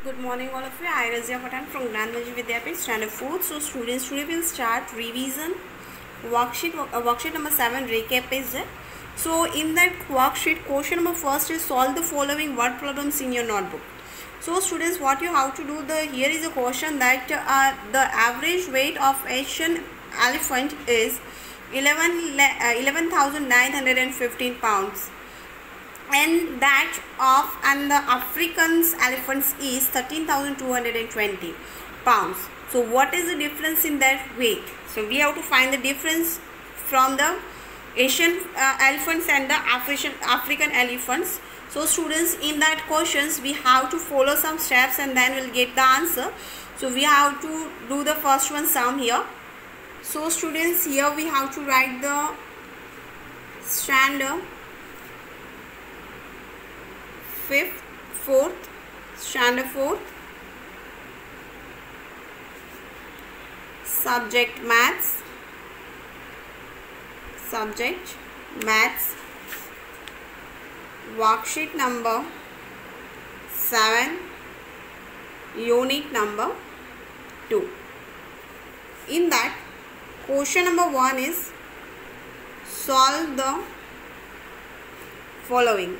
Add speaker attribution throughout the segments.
Speaker 1: Good morning all of you. I Razia Patan from Gnanmanjari Vidyapith, Standard 4. So students, today we'll start revision worksheet number 7 recap is there. So in that worksheet, question number first is solve the following word problems in your notebook. So students, what you have to do, here is a question that the average weight of Asian elephant is 11,915 pounds. And that of the African's elephants is 13,220 pounds. So what is the difference in that weight? So we have to find the difference from the Asian elephants and the African elephants. So students, in that questions we have to follow some steps and then we'll get the answer. So we have to do the first one sum here. So students, here we have to write the standard 5th, 4th, standard 4th, subject maths, worksheet number 7, unit number 2. In that, question number 1 is solve the following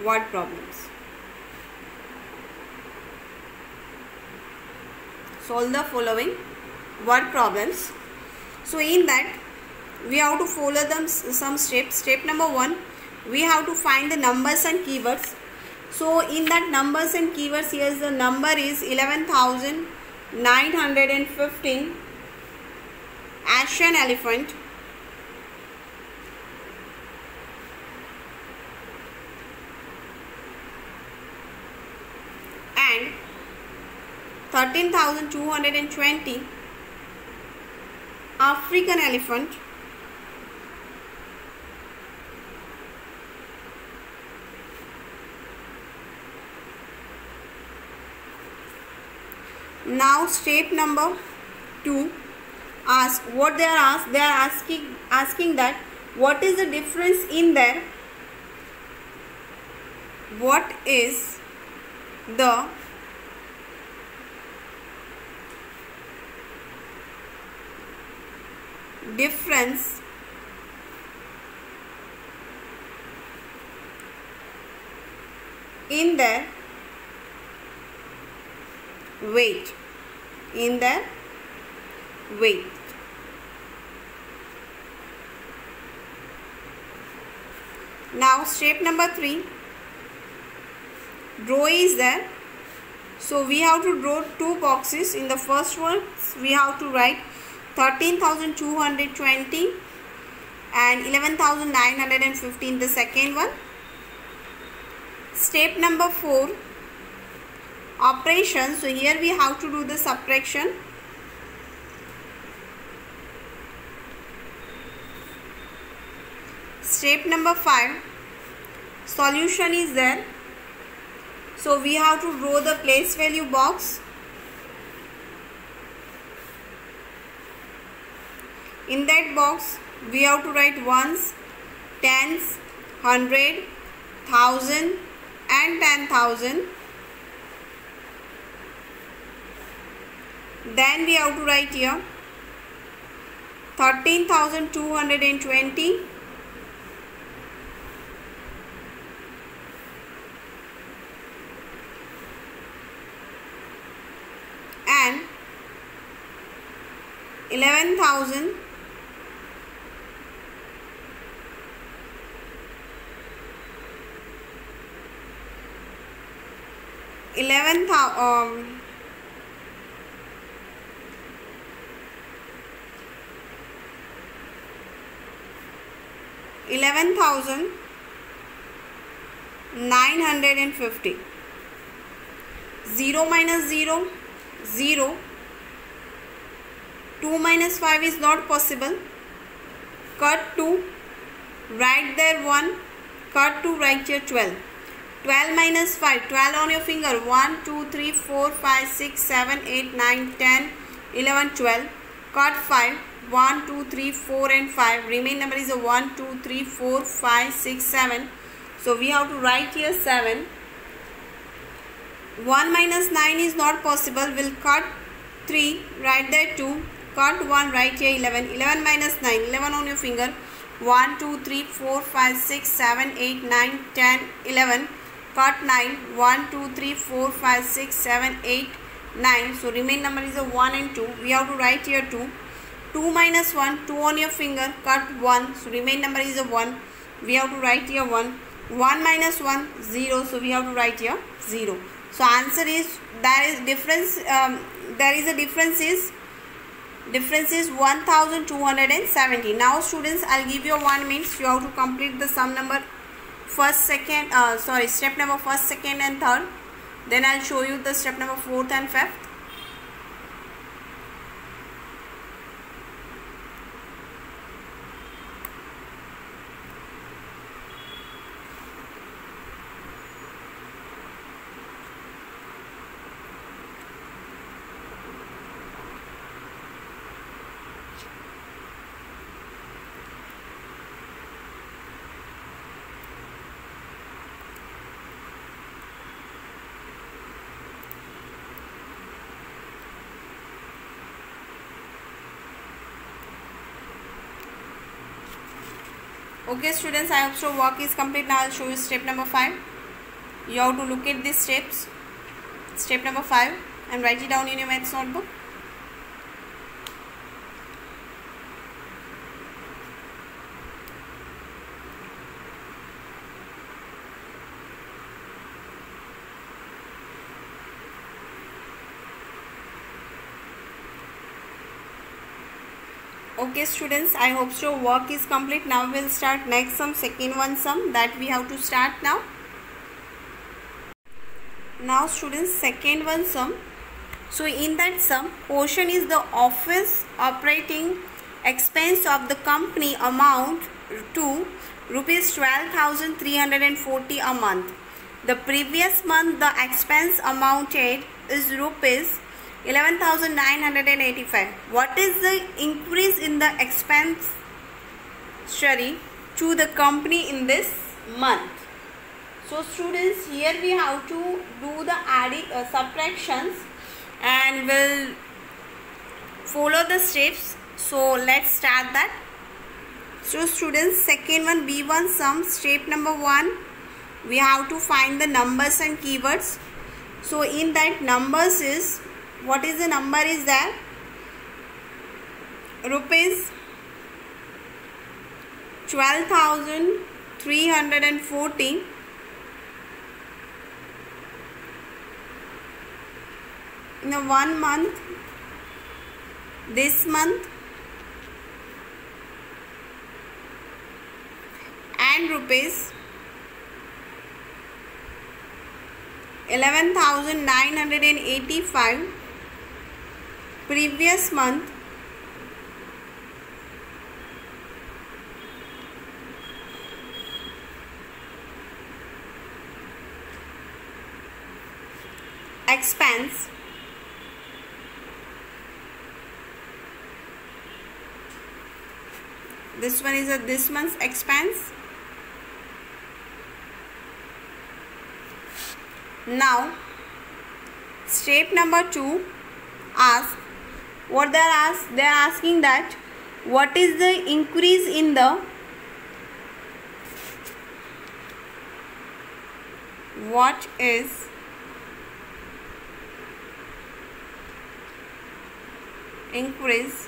Speaker 1: word problems. Solve the following word problems. So in that we have to follow them some steps. Step number 1, we have to find the numbers and keywords. So in that numbers and keywords, here the number is 11,915 Asian elephant. And 13,220 African elephant. Now step number 2, ask what they are asked. They are asking that what is the difference in there? What is the difference in their weight? Now step number 3, draw is there. So we have to draw 2 boxes. In the first one we have to write 13,220 and 11,915 the second one. Step number 4, operation. So here we have to do the subtraction. Step number 5, solution is there. So we have to draw the place value box. In that box we have to write ones, tens, 100, 1000 and 10,000. Then we have to write here 13,220 and 11,000 11,950. 0 minus 0, 0. 2 minus 5 is not possible. Cut 2, write there 1, cut 2, write here 12. 12 minus 5, 12 on your finger, 1, 2, 3, 4, 5, 6, 7, 8, 9, 10, 11, 12. Cut 5, 1, 2, 3, 4 and 5. Remaining number is a 1, 2, 3, 4, 5, 6, 7, So we have to write here 7. 1 minus 9 is not possible. We'll cut 3, write there 2. Cut 1, write here 11. 11 minus 9, 11 on your finger. 1, 2, 3, 4, 5, 6, 7, 8, 9, 10, 11. Cut 9. 1, 2, 3, 4, 5, 6, 7, 8, 9. So remain number is a 1 and 2. We have to write here 2. 2 minus 1, 2 on your finger. Cut 1. So remain number is a 1. We have to write here 1. 1 minus 1, 0. So we have to write here 0. So answer is, there is difference is 1270. Now students, I'll give you 1 minute. You have to complete the sum number step number 1st, 2nd and 3rd. Then I'll show you the step number 4th and 5th. Okay students, I hope so work is complete. Now I'll show you step number 5. You have to look at these steps. Step number 5 and write it down in your maths notebook. Okay students, I hope so work is complete. Now we'll start next sum, second one sum that we have to start now. Now students, second one sum. So in that sum, portion is the office operating expense of the company amount to rupees 12,340 a month. The previous month the expense amounted is rupees 11,985. What is the increase in the expense to the company in this month? So students, here we have to do the subtractions and we'll follow the steps. So let's start that. So students, second one, B1 sum, step number 1, we have to find the numbers and keywords. So in that numbers is, what is the number is there? Rupees 12,340 in the 1 month, this month, and rupees 11,985 previous month, expense, this one is this month's expense. Now step number 2, ask what they are asking that what is the increase in the increase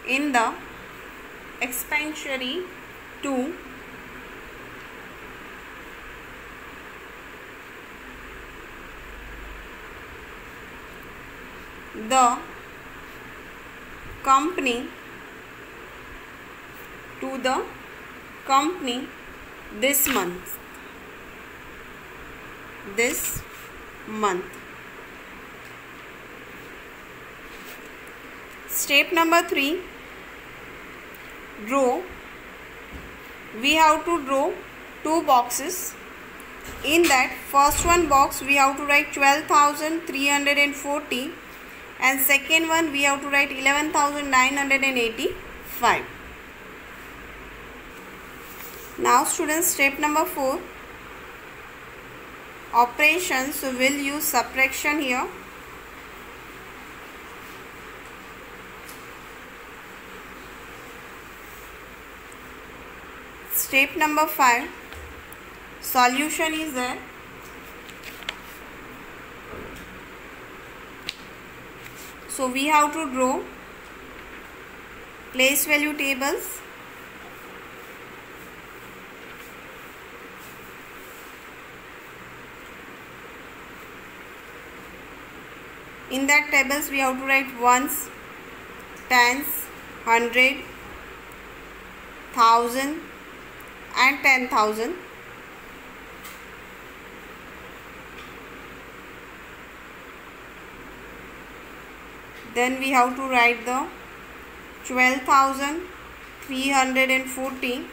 Speaker 1: in the expenditure to the company this month. Step number 3, draw. We have to draw 2 boxes. In that first one box we have to write 12,340 and second one we have to write 11,985. Now students, step number 4, operation. So we'll use subtraction here. Step number 5, solution is there. So we have to draw place value tables. In that tables we have to write ones, tens, 100, 1000 and 10,000. Then we have to write the 12,340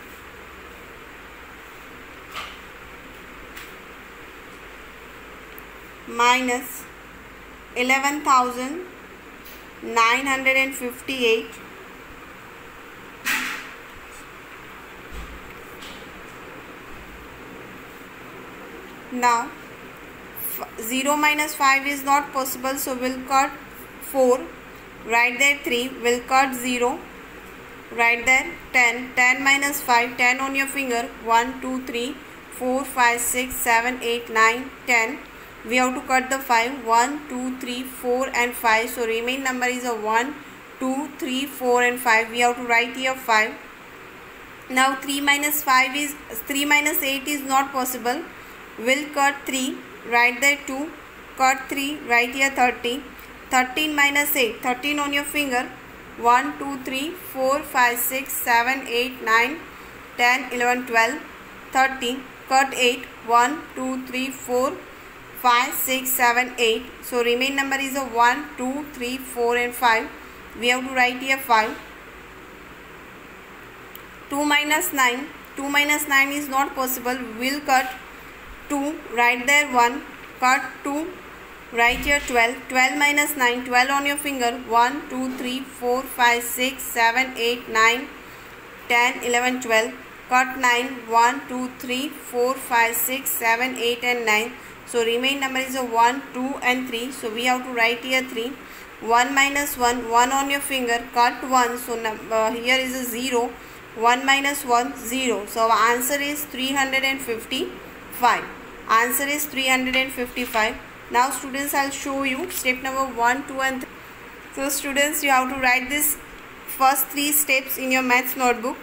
Speaker 1: minus 11,958 Now 0 minus 5 is not possible, so we'll cut 4, write there 3, we'll cut 0, write there 10, 10 minus 5, 10 on your finger, 1, 2, 3, 4, 5, 6, 7, 8, 9, 10. We have to cut the 5, 1, 2, 3, 4 and 5. So remaining number is a 1, 2, 3, 4 and 5. We have to write here 5. Now 3 minus 8 is not possible. We'll cut 3, write there 2, cut 3, write here 30. 13 minus 8, 13 on your finger, 1, 2, 3, 4, 5, 6, 7, 8, 9, 10, 11, 12, 13, cut 8, 1, 2, 3, 4, 5, 6, 7, 8. So remaining number is a 1, 2, 3, 4 and 5. We have to write here 5. 2 minus 9, 2 minus 9 is not possible. We'll cut 2, write there 1, cut 2, write here 12, 12 minus 9, 12 on your finger, 1, 2, 3, 4, 5, 6, 7, 8, 9, 10, 11, 12, cut 9, 1, 2, 3, 4, 5, 6, 7, 8 and 9. So remaining number is a 1, 2 and 3. So we have to write here 3. 1 minus 1, 1 on your finger, cut 1. So here is a 0. 1 minus 1, 0. So our answer is 355. Answer is 355. Now students, I'll show you step number 1, 2 and 3. So students, you have to write this first 3 steps in your maths notebook.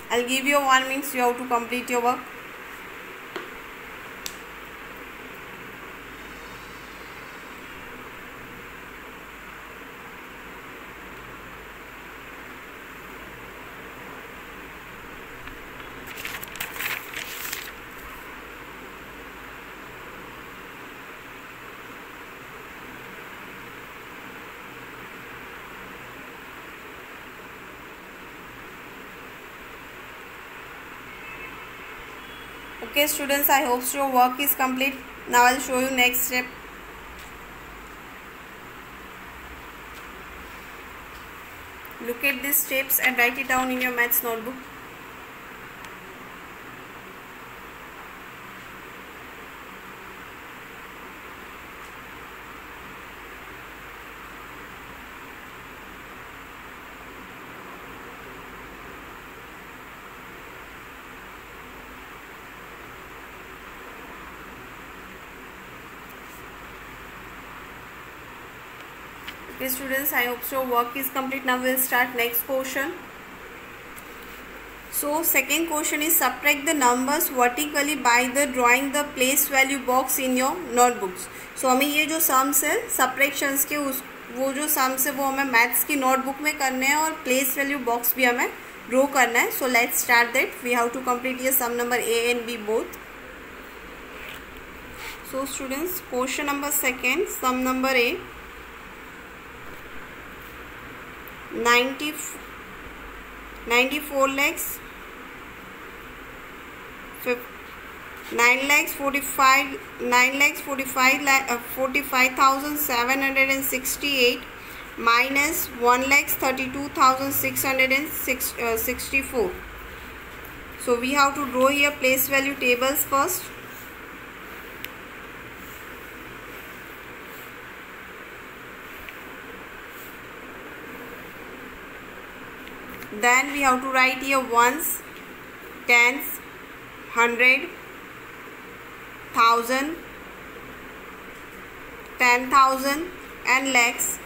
Speaker 1: I'll give you 1 minute, you have to complete your work. Okay students, I hope your work is complete. Now I'll show you next step. Look at these steps and write it down in your maths notebook. Okay students, I hope your work is complete. Now we'll start next question. So second question is subtract the numbers vertically by the drawing the place value box in your notebooks. So हमें ये जो sums है subtractions के वो जो sums है वो हमें maths की notebook में करने हैं और place value box भी हमें draw करना है. So let's start that. We have to complete here sum number A and B both. So students, question number second, sum number A. 94 lakhs 45,768 minus 1,32,664. So we have to draw here place value tables first. Then we have to write here ones, tens, 100, 1000, 10,000 and lakhs.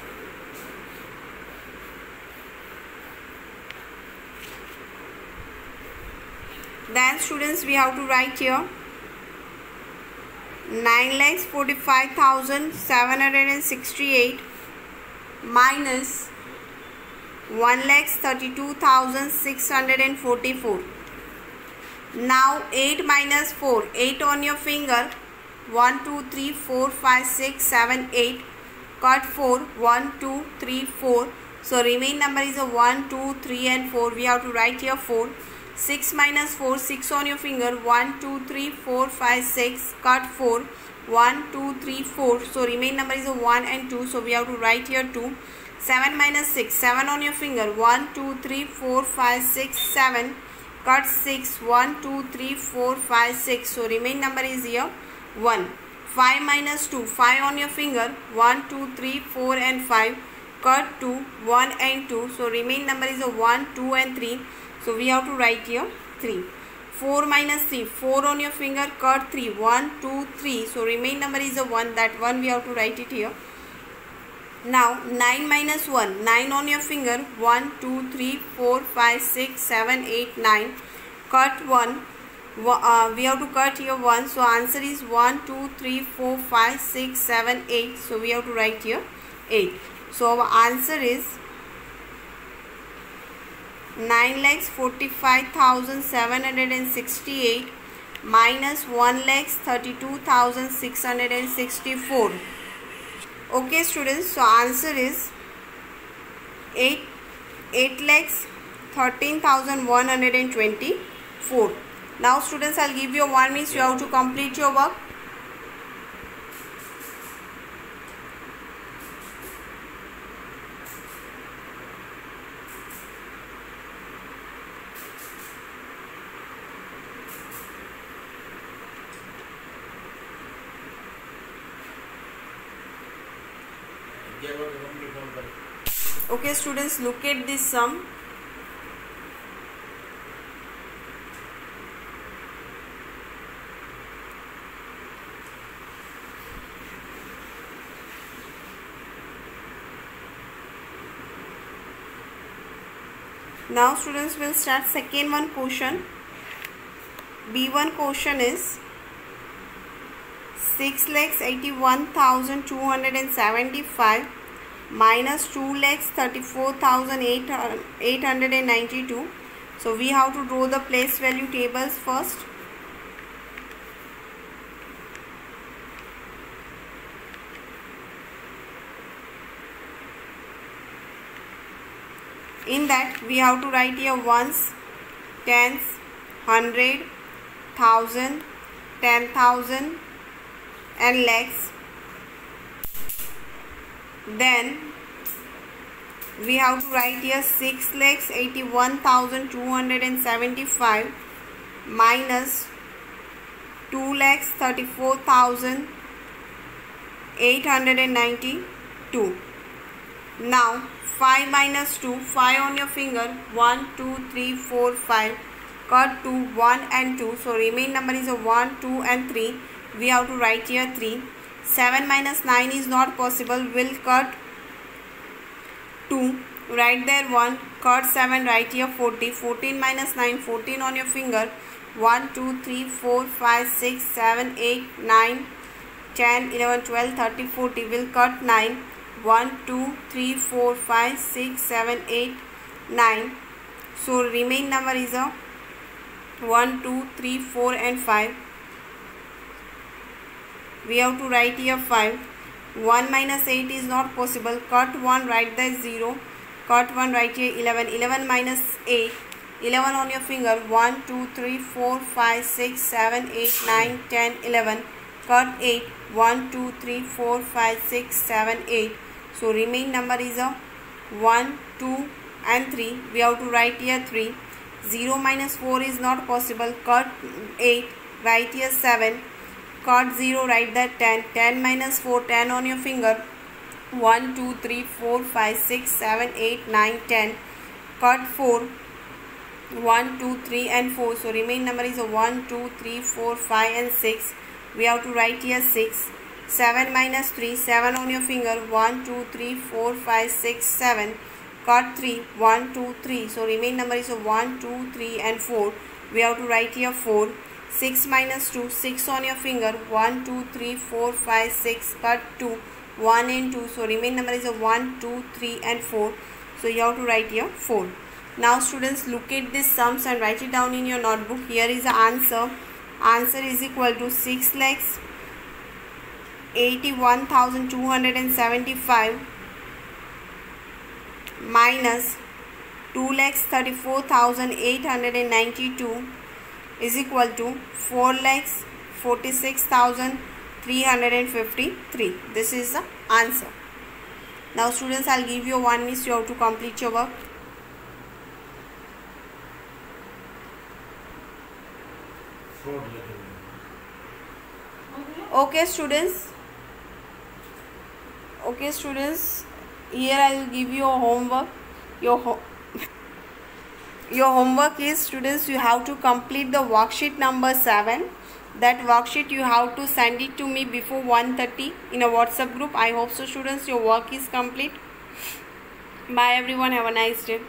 Speaker 1: Then students, we have to write here 9,45,768 minus 1,32,644. Now 8 minus 4, 8 on your finger, 1 2 3 4 5 6 7 8, cut 4, 1 2 3 4. So remain number is a 1 2 3 and 4. We have to write here 4. 6 minus 4, 6 on your finger, 1 2 3 4 5 6, cut 4, 1 2 3 4. So remain number is a 1 and 2. So we have to write here 2. 7 minus 6, 7 on your finger, 1 2 3 4 5 6 7, cut 6, 1 2 3 4 5 6. So remain number is here 1. 5 minus 2, 5 on your finger, 1 2 3 4 and 5, cut 2, 1 and 2. So remain number is a 1 2 and 3. So we have to write here 3. 4 minus 3, 4 on your finger, cut 3, 1 2 3. So remain number is a 1. That 1 we have to write it here. Now 9 minus 1, 9 on your finger, 1 2 3 4 5 6 7 8 9, cut 1. We have to cut here 1. So answer is 1 2 3 4 5 6 7 8. So we have to write here 8. So our answer is 9,45,768 minus 1,32,664. Okay students, so answer is 8,13,124. Now students, I'll give you 1 minute. You have to complete your work. Okay students, look at this sum. Now students, will start second one question. B1 question is 6,81,275 minus 2,34,892. So we have to draw the place value tables first. In that we have to write here ones, tens, 100, 1000, 10,000 and lakhs. Then we have to write here 6,81,275 minus 2,34,892. Now 5 minus 2, 5 on your finger, 1 2 3 4 5, cut 2, 1 and 2. So remain number is a 1 2 and 3. We have to write here 3. 7 minus 9 is not possible. Will cut 2, write there 1, cut 7, write here 40. 14 minus 9, 14 on your finger, 1 2 3 4 5 6 7 8 9 10 11 12 13 40. Will cut 9, 1 2 3 4 5 6 7 8 9. So remain number is a 1 2 3 4 and 5. We have to write here 5. 1 minus 8 is not possible. Cut 1, write there 0. Cut 1, write here 11. 11 minus 8, 11 on your finger, 1 2 3 4 5 6 7 8 9 10 11. Cut 8, 1 2 3 4 5 6 7 8. So remaining number is a 1, 2 and 3. We have to write here 3. 0 minus 4 is not possible. Cut 8. Write here 7. Cut 0. Write that 10. 10 minus 4. 10 on your finger. 1, 2, 3, 4, 5, 6, 7, 8, 9, 10. Cut 4. 1, 2, 3 and 4. So remaining number is a 1, 2, 3, 4, 5 and 6. We have to write here 6. 7 minus 3. 7 on your finger. 1, 2, 3, 4, 5, 6, 7. Cut 3. 1, 2, 3. So remaining number is a 1, 2, 3 and 4. We have to write here 4. 6 minus 2. 6 on your finger. 1, 2, 3, 4, 5, 6. Cut 2. 1 and 2. So remaining number is a 1, 2, 3 and 4. So you have to write here 4. Now students, look at these sums and write it down in your notebook. Here is the answer. Answer is equal to 6,81,275 minus 2,34,892 is equal to 4,46,353. This is the answer. Now students, I'll give you 1 minute. You have to complete your work. Okay students, here I will give you a homework. Your homework is, students, you have to complete the worksheet number 7. That worksheet you have to send it to me before 1:30 in a WhatsApp group. I hope so students, your work is complete. Bye everyone, have a nice day.